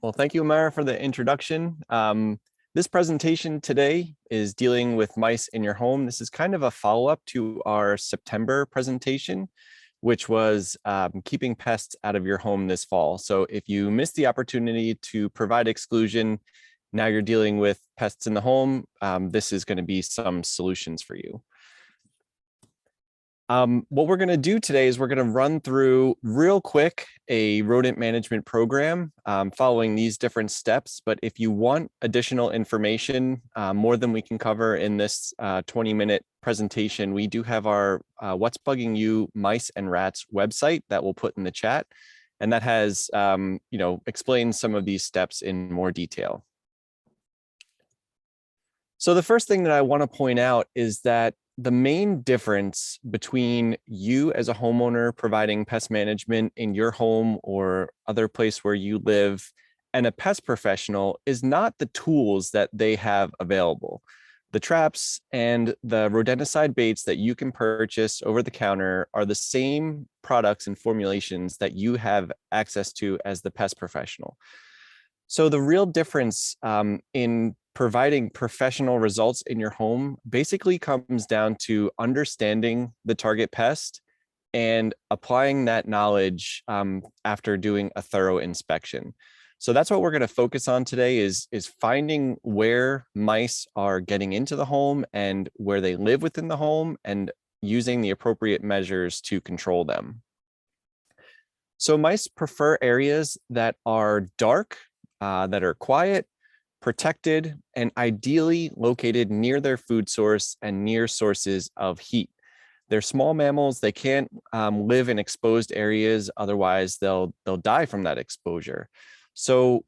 Well, thank you, Amara, for the introduction. This presentation today is dealing with mice in your home. This is kind of a follow-up to our September presentation, which was keeping pests out of your home this fall. So if you missed the opportunity to provide exclusion, now you're dealing with pests in the home, this is going to be some solutions for you. What we're going to do today is we're going to run through real quick a rodent management program following these different steps. But if you want additional information, more than we can cover in this 20-minute presentation, we do have our What's Bugging You Mice and Rats website that we'll put in the chat. And that has, explains some of these steps in more detail. So the first thing that I want to point out is that the main difference between you as a homeowner providing pest management in your home or other place where you live and a pest professional is not the tools that they have available. The traps and the rodenticide baits that you can purchase over the counter are the same products and formulations that you have access to as the pest professional. So the real difference in providing professional results in your home basically comes down to understanding the target pest and applying that knowledge after doing a thorough inspection. So that's what we're going to focus on today is finding where mice are getting into the home and where they live within the home and using the appropriate measures to control them. So mice prefer areas that are dark, that are quiet, protected, and ideally located near their food source and near sources of heat. They're small mammals. They can't live in exposed areas. Otherwise, they'll die from that exposure. So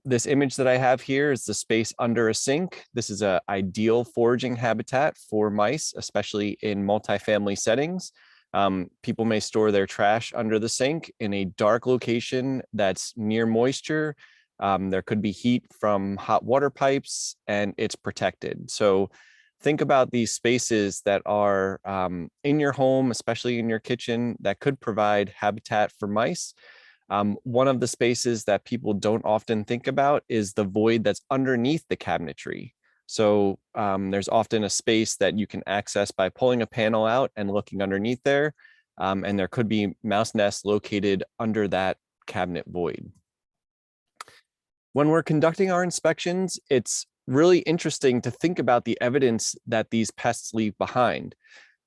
this image that I have here is the space under a sink. This is an ideal foraging habitat for mice, especially in multifamily settings. People may store their trash under the sink in a dark location that's near moisture. There could be heat from hot water pipes and it's protected. So think about these spaces that are in your home, especially in your kitchen, that could provide habitat for mice. One of the spaces that people don't often think about is the void that's underneath the cabinetry. So there's often a space that you can access by pulling a panel out and looking underneath there. And there could be mouse nests located under that cabinet void. When we're conducting our inspections, it's really interesting to think about the evidence that these pests leave behind.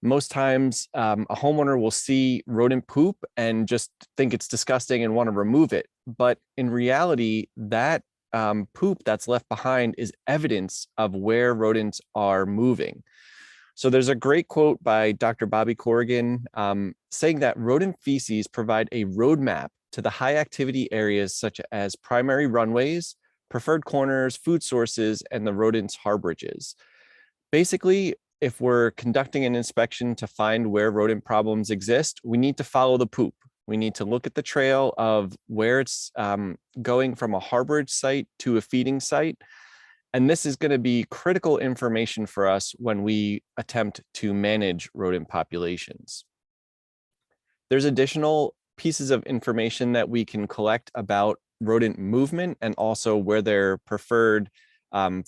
Most times, a homeowner will see rodent poop and just think it's disgusting and want to remove it. But in reality, that poop that's left behind is evidence of where rodents are moving. So there's a great quote by Dr. Bobby Corrigan saying that rodent feces provide a roadmap to the high activity areas such as primary runways, preferred corners, food sources, and the rodents' harborages. Basically, if we're conducting an inspection to find where rodent problems exist, we need to follow the poop. We need to look at the trail of where it's going from a harborage site to a feeding site. And this is going to be critical information for us when we attempt to manage rodent populations. There's additional pieces of information that we can collect about rodent movement and also where their preferred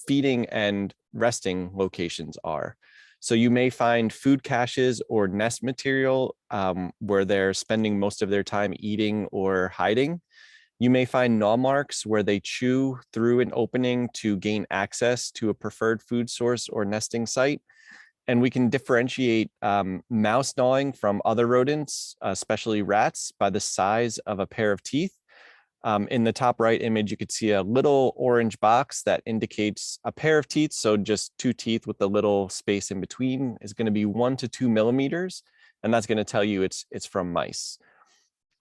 feeding and resting locations are. So you may find food caches or nest material where they're spending most of their time eating or hiding. You may find gnaw marks where they chew through an opening to gain access to a preferred food source or nesting site. And we can differentiate mouse gnawing from other rodents, especially rats, by the size of a pair of teeth. In the top right image, you could see a little orange box that indicates a pair of teeth. So just two teeth with a little space in between is going to be 1 to 2 millimeters. And that's going to tell you it's from mice.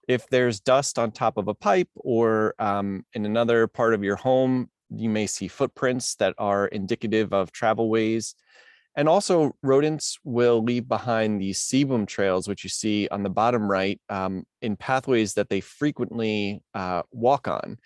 If there's dust on top of a pipe or in another part of your home, you may see footprints that are indicative of travel ways. And also rodents will leave behind these sebum trails, which you see on the bottom right, in pathways that they frequently walk on.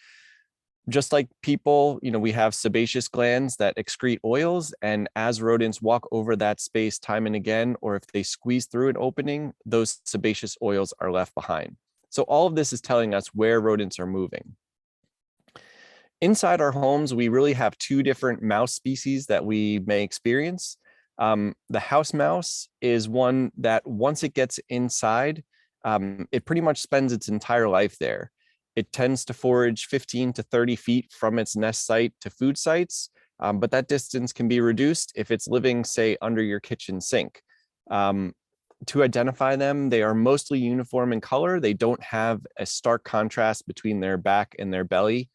Just like people, we have sebaceous glands that excrete oils, and as rodents walk over that space time and again, or if they squeeze through an opening, those sebaceous oils are left behind. So all of this is telling us where rodents are moving. Inside our homes, we really have two different mouse species that we may experience. The house mouse is one that once it gets inside, it pretty much spends its entire life there. It tends to forage 15 to 30 feet from its nest site to food sites, but that distance can be reduced if it's living, say, under your kitchen sink. To identify them, they are mostly uniform in color. They don't have a stark contrast between their back and their belly.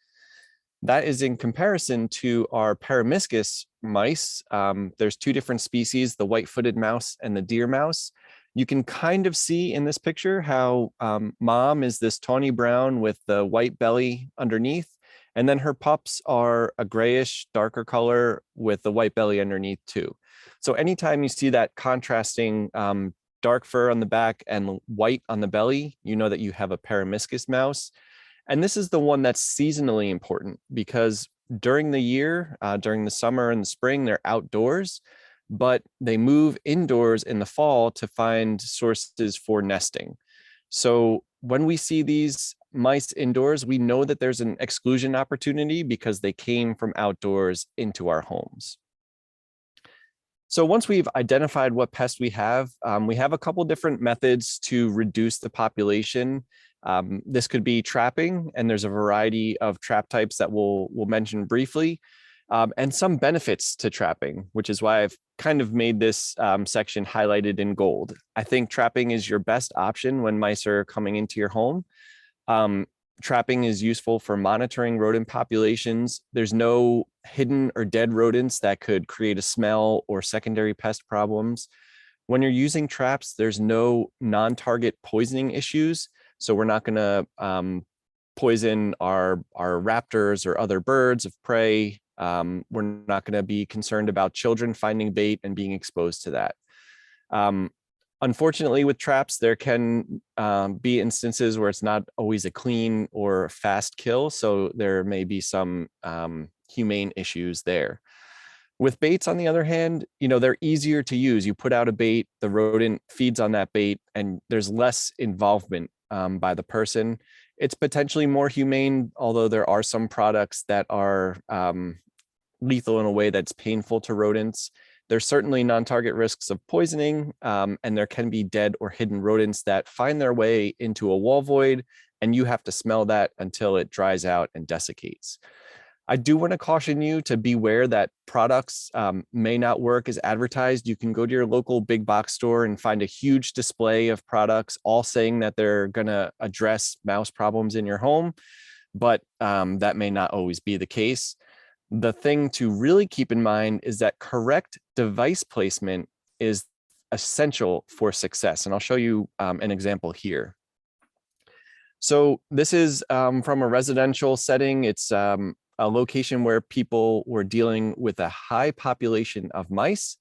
That is in comparison to our Peromyscus mice. There's two different species, the white-footed mouse and the deer mouse. You can kind of see in this picture how mom is this tawny brown with the white belly underneath, and then her pups are a grayish, darker color with the white belly underneath too. So anytime you see that contrasting dark fur on the back and white on the belly, you know that you have a Peromyscus mouse. And this is the one that's seasonally important because during the year, during the summer and the spring, they're outdoors, but they move indoors in the fall to find sources for nesting. So when we see these mice indoors, we know that there's an exclusion opportunity because they came from outdoors into our homes. So once we've identified what pest we have a couple different methods to reduce the population. This could be trapping, and there's a variety of trap types that we'll mention briefly, and some benefits to trapping, which is why I've kind of made this section highlighted in gold. I think trapping is your best option when mice are coming into your home. Trapping is useful for monitoring rodent populations. There's no hidden or dead rodents that could create a smell or secondary pest problems. When you're using traps, there's no non-target poisoning issues. So we're not going to poison our raptors or other birds of prey. We're not going to be concerned about children finding bait and being exposed to that. Unfortunately, with traps, there can be instances where it's not always a clean or fast kill. So there may be some humane issues there. With baits, on the other hand, they're easier to use. You put out a bait, the rodent feeds on that bait, and there's less involvement by the person. It's potentially more humane, although there are some products that are lethal in a way that's painful to rodents. There's certainly non-target risks of poisoning, and there can be dead or hidden rodents that find their way into a wall void, and you have to smell that until it dries out and desiccates. I do want to caution you to beware that products may not work as advertised. You can go to your local big box store and find a huge display of products all saying that they're going to address mouse problems in your home, but that may not always be the case. The thing to really keep in mind is that correct device placement is essential for success. And I'll show you an example here. So this is from a residential setting. It's a location where people were dealing with a high population of mice.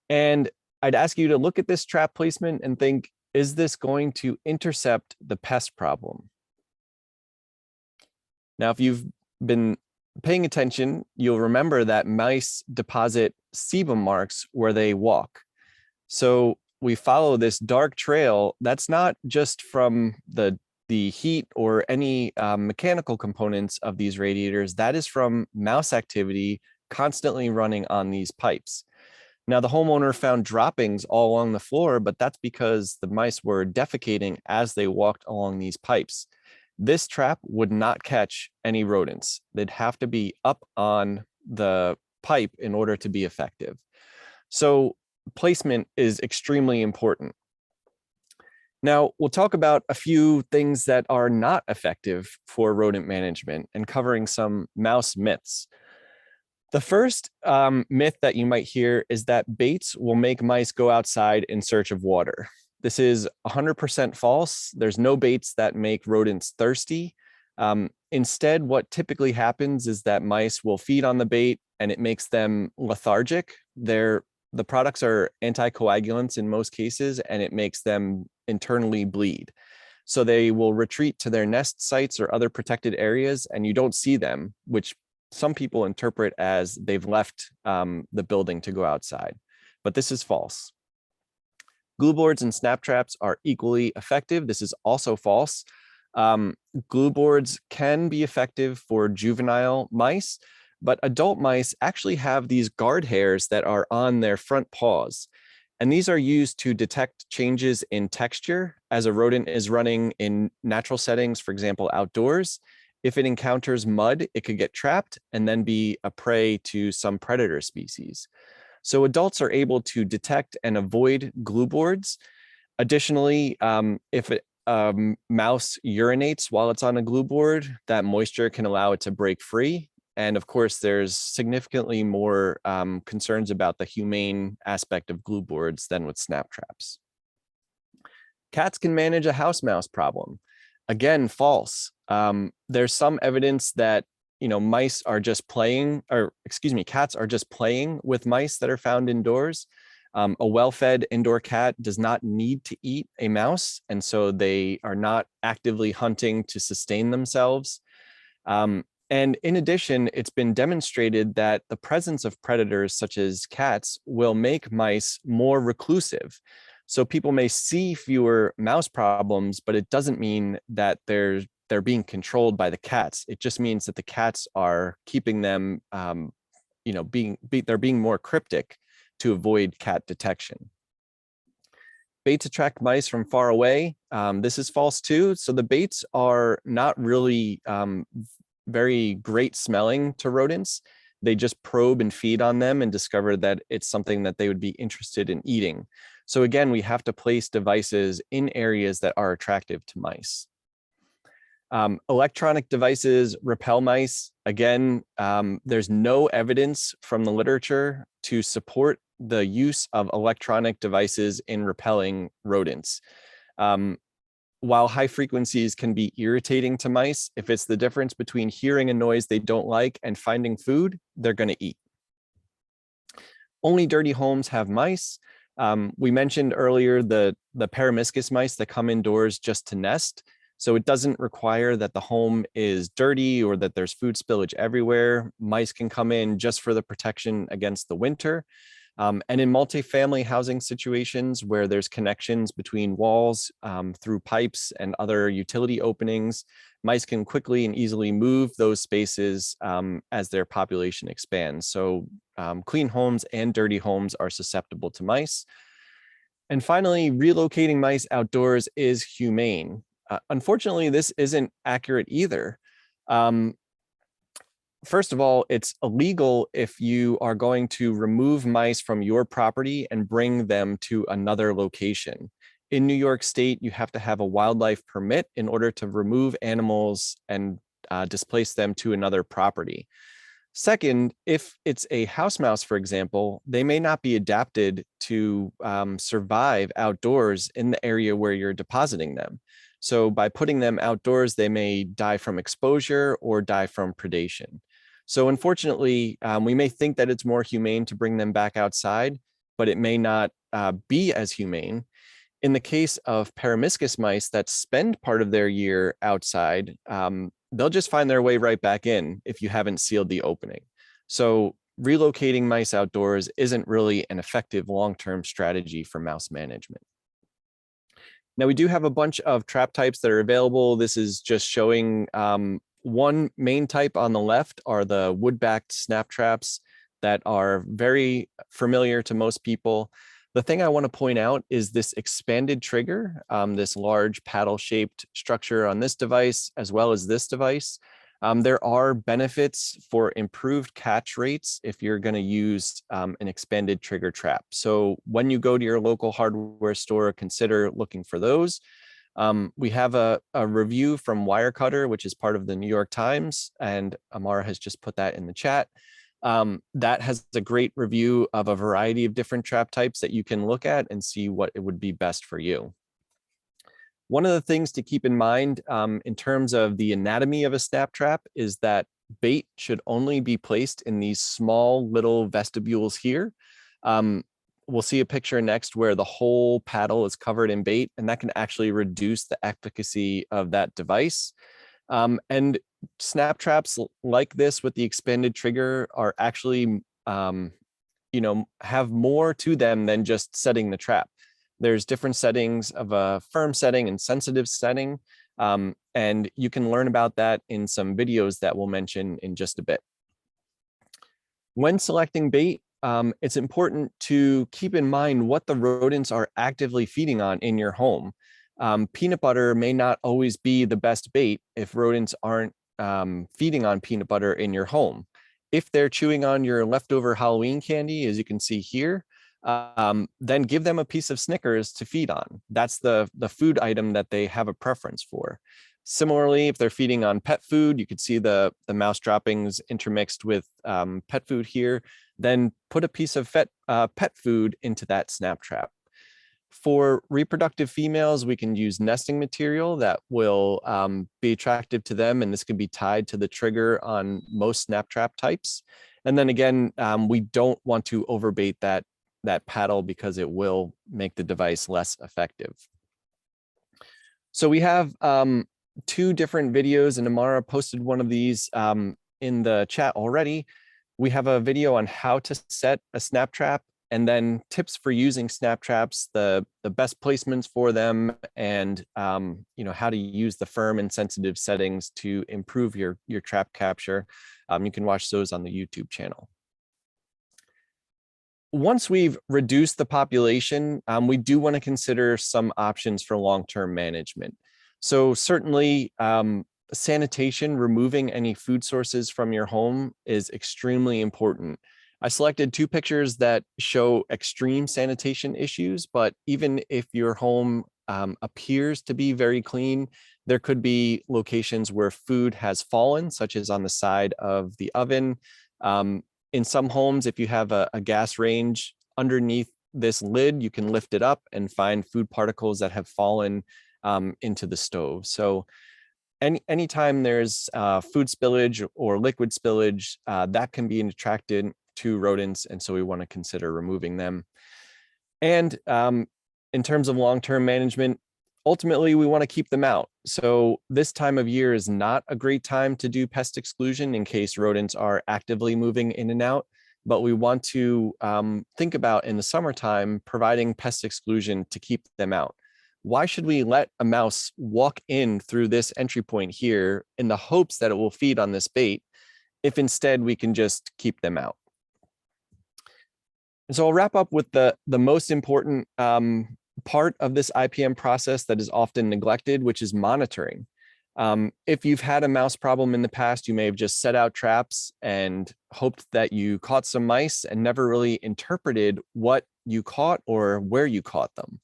And I'd ask you to look at this trap placement and think, is this going to intercept the pest problem? Now, if you've been paying attention, you'll remember that mice deposit sebum marks where they walk. So we follow this dark trail. That's not just from the heat or any mechanical components of these radiators. That is from mouse activity constantly running on these pipes. Now, the homeowner found droppings all along the floor, but that's because the mice were defecating as they walked along these pipes. This trap would not catch any rodents. They'd have to be up on the pipe in order to be effective. So placement is extremely important. Now, we'll talk about a few things that are not effective for rodent management and covering some mouse myths. The first myth that you might hear is that baits will make mice go outside in search of water. This is 100% false. There's no baits that make rodents thirsty. Instead, what typically happens is that mice will feed on the bait and it makes them lethargic. The products are anticoagulants in most cases, and it makes them internally bleed. So they will retreat to their nest sites or other protected areas, and you don't see them, which some people interpret as they've left the building to go outside. But this is false. Glue boards and snap traps are equally effective. This is also false. Um, Glue boards can be effective for juvenile mice, but adult mice actually have these guard hairs that are on their front paws. And these are used to detect changes in texture as a rodent is running in natural settings, for example, outdoors. If it encounters mud, it could get trapped and then be a prey to some predator species. So adults are able to detect and avoid glue boards. Additionally, if a mouse urinates while it's on a glue board, that moisture can allow it to break free. And of course, there's significantly more concerns about the humane aspect of glue boards than with snap traps. Cats can manage a house mouse problem. Again, false. There's some evidence that mice are just playing, or excuse me, cats are just playing with mice that are found indoors. A well-fed indoor cat does not need to eat a mouse, and so they are not actively hunting to sustain themselves. And in addition, it's been demonstrated that the presence of predators such as cats will make mice more reclusive. So people may see fewer mouse problems, but it doesn't mean that they're being controlled by the cats. It just means that the cats are keeping them, they're being more cryptic to avoid cat detection. Baits attract mice from far away. This is false too. So the baits are not really very great smelling to rodents. They just probe and feed on them and discover that it's something that they would be interested in eating. So again, we have to place devices in areas that are attractive to mice. Electronic devices repel mice. Again, there's no evidence from the literature to support the use of electronic devices in repelling rodents. While high frequencies can be irritating to mice, if it's the difference between hearing a noise they don't like and finding food, they're going to eat. Only dirty homes have mice. We mentioned earlier the Peromyscus mice that come indoors just to nest. So it doesn't require that the home is dirty or that there's food spillage everywhere. Mice can come in just for the protection against the winter. And in multifamily housing situations where there's connections between walls through pipes and other utility openings, mice can quickly and easily move those spaces as their population expands. So clean homes and dirty homes are susceptible to mice. And finally, relocating mice outdoors is humane. Unfortunately, this isn't accurate either. First of all, it's illegal if you are going to remove mice from your property and bring them to another location. In New York State, you have to have a wildlife permit in order to remove animals and displace them to another property. Second, if it's a house mouse, for example, they may not be adapted to survive outdoors in the area where you're depositing them. So by putting them outdoors, they may die from exposure or die from predation. So unfortunately, we may think that it's more humane to bring them back outside, but it may not be as humane. In the case of Peromyscus mice that spend part of their year outside, they'll just find their way right back in if you haven't sealed the opening. So relocating mice outdoors isn't really an effective long-term strategy for mouse management. Now we do have a bunch of trap types that are available. This is just showing one main type on the left are the wood-backed snap traps that are very familiar to most people. The thing I want to point out is this expanded trigger, this large paddle-shaped structure on this device, as well as this device. There are benefits for improved catch rates if you're going to use an expanded trigger trap. So when you go to your local hardware store, consider looking for those. We have a review from Wirecutter, which is part of the New York Times, and Amara has just put that in the chat. That has a great review of a variety of different trap types that you can look at and see what it would be best for you. One of the things to keep in mind in terms of the anatomy of a snap trap is that bait should only be placed in these small little vestibules here. We'll see a picture next where the whole paddle is covered in bait, and that can actually reduce the efficacy of that device. And snap traps like this with the expanded trigger are actually, have more to them than just setting the trap. There's different settings of a firm setting and sensitive setting. And you can learn about that in some videos that we'll mention in just a bit. When selecting bait, it's important to keep in mind what the rodents are actively feeding on in your home. Peanut butter may not always be the best bait if rodents aren't feeding on peanut butter in your home. If they're chewing on your leftover Halloween candy, as you can see here, then give them a piece of Snickers to feed on. That's the food item that they have a preference for. Similarly, if they're feeding on pet food, you could see the mouse droppings intermixed with pet food here, then put a piece of pet food into that snap trap. For reproductive females, we can use nesting material that will be attractive to them, and this can be tied to the trigger on most snap trap types. And then again, we don't want to overbait that paddle because it will make the device less effective. So we have 2 different videos, and Amara posted one of these in the chat already. We have a video on how to set a snap trap, and then tips for using snap traps, the best placements for them, and how to use the firm and sensitive settings to improve your trap capture. You can watch those on the YouTube channel. Once we've reduced the population, we do want to consider some options for long-term management. So certainly sanitation, removing any food sources from your home is extremely important. I selected 2 pictures that show extreme sanitation issues, but even if your home appears to be very clean, there could be locations where food has fallen, such as on the side of the oven. In some homes, if you have a gas range underneath this lid, you can lift it up and find food particles that have fallen into the stove. So anytime there's food spillage or liquid spillage, that can be an attractant to rodents, and so we want to consider removing them. And in terms of long-term management, ultimately we want to keep them out. So this time of year is not a great time to do pest exclusion in case rodents are actively moving in and out, but we want to think about in the summertime providing pest exclusion to keep them out. Why should we let a mouse walk in through this entry point here in the hopes that it will feed on this bait if instead we can just keep them out? And so I'll wrap up with the most important part of this IPM process that is often neglected, which is monitoring. If you've had a mouse problem in the past, you may have just set out traps and hoped that you caught some mice and never really interpreted what you caught or where you caught them.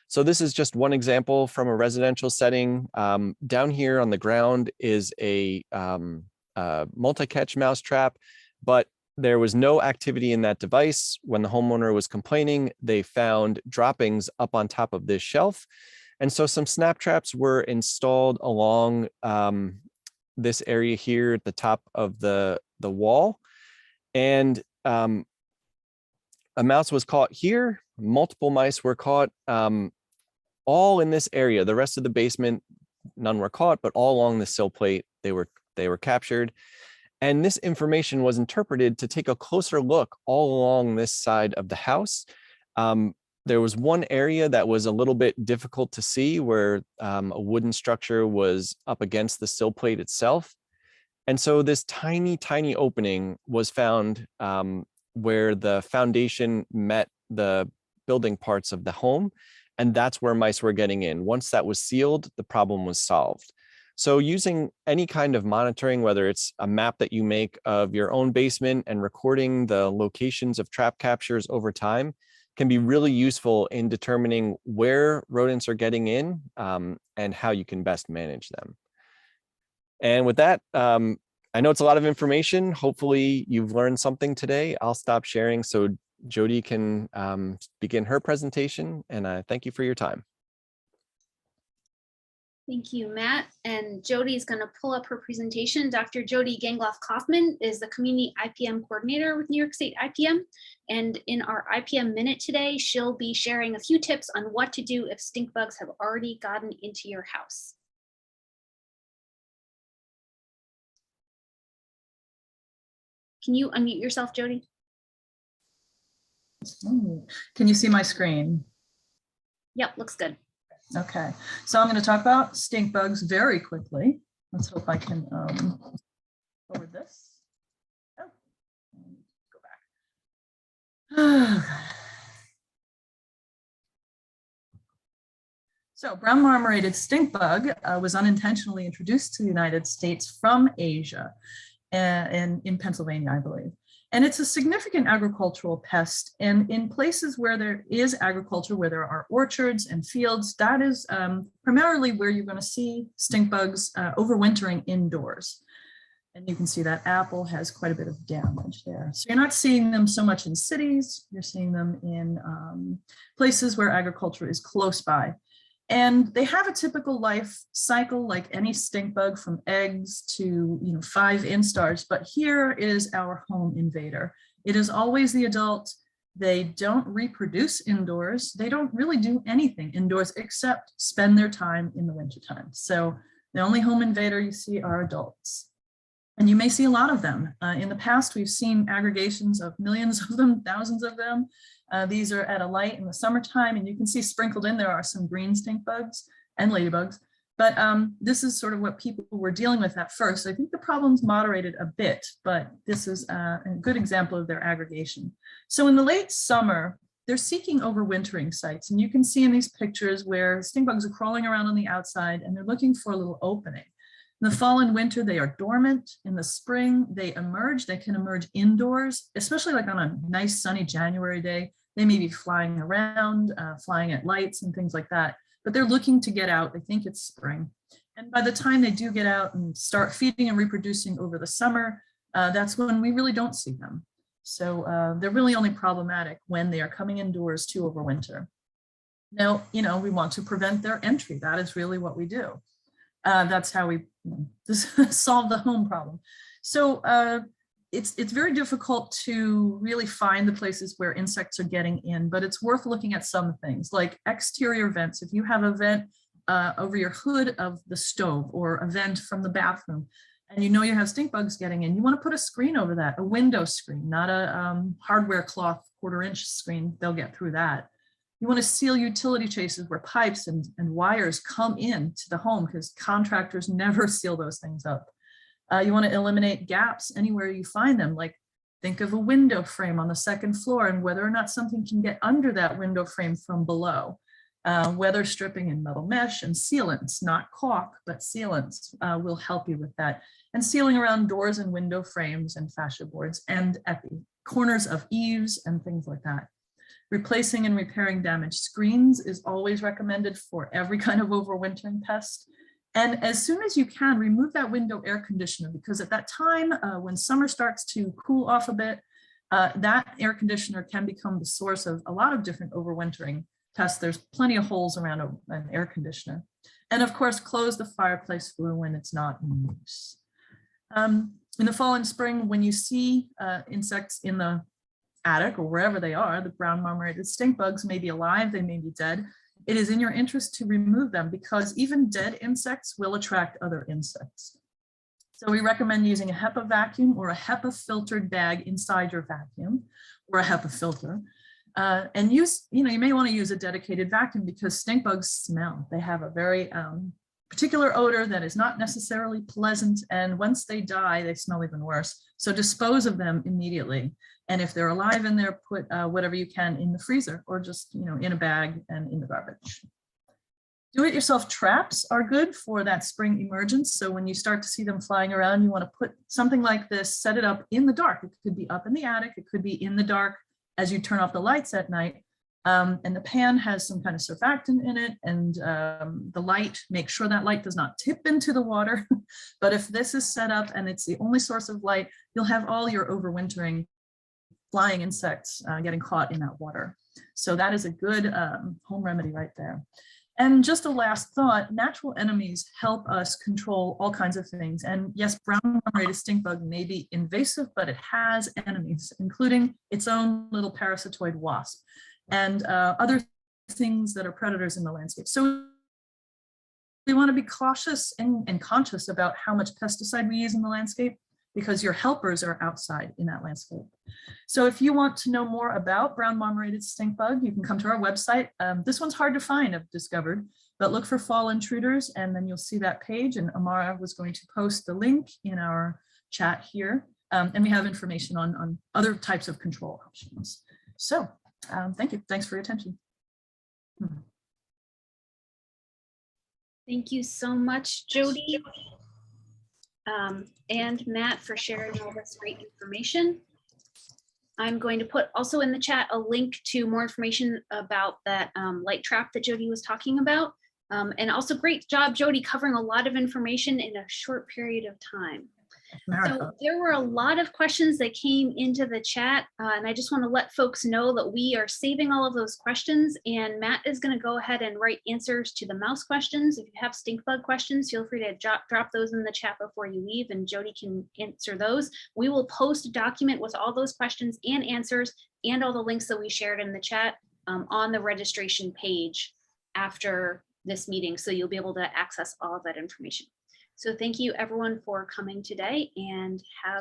So this is just one example from a residential setting. Down here on the ground is a multi-catch mouse trap, but there was no activity in that device. When the homeowner was complaining, they found droppings up on top of this shelf. And so some snap traps were installed along this area here at the top of the wall. And a mouse was caught here. Multiple mice were caught all in this area. The rest of the basement, none were caught, but all along the sill plate, they were captured. And this information was interpreted to take a closer look all along this side of the house. There was one area that was a little bit difficult to see where a wooden structure was up against the sill plate itself. And so this tiny, tiny opening was found where the foundation met the building parts of the home. And that's where mice were getting in. Once that was sealed, the problem was solved. So using any kind of monitoring, whether it's a map that you make of your own basement and recording the locations of trap captures over time, can be really useful in determining where rodents are getting in and how you can best manage them. And with that, I know it's a lot of information. Hopefully you've learned something today. I'll stop sharing so Jody can begin her presentation, and I thank you for your time. Thank you, Matt. And Jody is going to pull up her presentation. Dr. Jody Gangloff-Kaufman is the Community IPM Coordinator with New York State IPM. And in our IPM Minute today, she'll be sharing a few tips on what to do if stink bugs have already gotten into your house. Can you unmute yourself, Jody? Oh, can you see my screen? Yep, looks good. Okay, so I'm going to talk about stink bugs very quickly. Let's hope I can forward this. Oh, go back. So brown marmorated stink bug was unintentionally introduced to the United States from Asia and in Pennsylvania, I believe. And it's a significant agricultural pest. And in places where there is agriculture, where there are orchards and fields, that is primarily where you're going to see stink bugs overwintering indoors. And you can see that apple has quite a bit of damage there. So you're not seeing them so much in cities, you're seeing them in places where agriculture is close by. And they have a typical life cycle like any stink bug, from eggs to 5 instars, but here is our home invader. It is always the adult. They don't reproduce indoors. They don't really do anything indoors except spend their time in the wintertime. So the only home invader you see are adults. And you may see a lot of them. In the past, we've seen aggregations of millions of them, thousands of them. These are at a light in the summertime, and you can see sprinkled in there are some green stink bugs and ladybugs. But this is sort of what people were dealing with at first. I think the problem's moderated a bit, but this is a good example of their aggregation. So in the late summer, they're seeking overwintering sites. And you can see in these pictures where stink bugs are crawling around on the outside and they're looking for a little opening. In the fall and winter, they are dormant. In the spring, they emerge. They can emerge indoors, especially like on a nice sunny January day. They may be flying around, flying at lights and things like that, but they're looking to get out. They think it's spring. And by the time they do get out and start feeding and reproducing over the summer, that's when we really don't see them. So they're really only problematic when they are coming indoors to overwinter. Now, we want to prevent their entry. That is really what we do. That's how we solve the home problem. So it's very difficult to really find the places where insects are getting in, but it's worth looking at some things like exterior vents. If you have a vent over your hood of the stove or a vent from the bathroom, and you have stink bugs getting in, you want to put a screen over that, a window screen, not a hardware cloth 1/4-inch screen. They'll get through that. You want to seal utility chases where pipes and wires come into the home, because contractors never seal those things up. You want to eliminate gaps anywhere you find them, like think of a window frame on the 2nd floor and whether or not something can get under that window frame from below. Weather stripping and metal mesh and sealants, not caulk, but sealants will help you with that. And sealing around doors and window frames and fascia boards and at the corners of eaves and things like that. Replacing and repairing damaged screens is always recommended for every kind of overwintering pest. And as soon as you can, remove that window air conditioner, because at that time, when summer starts to cool off a bit, that air conditioner can become the source of a lot of different overwintering pests. There's plenty of holes around an air conditioner. And of course, close the fireplace flue when it's not in use. In the fall and spring, when you see insects in the attic or wherever they are, the brown marmorated stink bugs may be alive, they may be dead. It is in your interest to remove them, because even dead insects will attract other insects. So we recommend using a HEPA vacuum or a HEPA filtered bag inside your vacuum, or a HEPA filter. And use, you may want to use a dedicated vacuum, because stink bugs smell. They have a very particular odor that is not necessarily pleasant. And once they die, they smell even worse. So dispose of them immediately. And if they're alive in there, put whatever you can in the freezer, or just, in a bag and in the garbage. Do-it-yourself traps are good for that spring emergence. So when you start to see them flying around, you want to put something like this, set it up in the dark. It could be up in the attic. It could be in the dark as you turn off the lights at night. And the pan has some kind of surfactant in it, and the light, make sure that light does not tip into the water. But if this is set up and it's the only source of light, you'll have all your overwintering flying insects getting caught in that water. So that is a good home remedy right there. And just a last thought, natural enemies help us control all kinds of things. And yes, brown marmorated stink bug may be invasive, but it has enemies, including its own little parasitoid wasp and other things that are predators in the landscape. So we want to be cautious and conscious about how much pesticide we use in the landscape, because your helpers are outside in that landscape. So if you want to know more about brown marmorated stink bug, you can come to our website. This one's hard to find, I've discovered, But look for fall intruders and then you'll see that page, and Amara was going to post the link in our chat here. And we have information on other types of control options. So thank you. Thanks for your attention. Thank you so much, Jody. And Matt for sharing all this great information. I'm going to put also in the chat a link to more information about that light trap that Jody was talking about. And also great job, Jody, covering a lot of information in a short period of time. So there were a lot of questions that came into the chat, and I just want to let folks know that we are saving all of those questions, and Matt is going to go ahead and write answers to the mouse questions. If you have stink bug questions, feel free to drop those in the chat before you leave, and Jody can answer those. We will post a document with all those questions and answers and all the links that we shared in the chat on the registration page after this meeting, so you'll be able to access all of that information. So thank you everyone for coming today, and have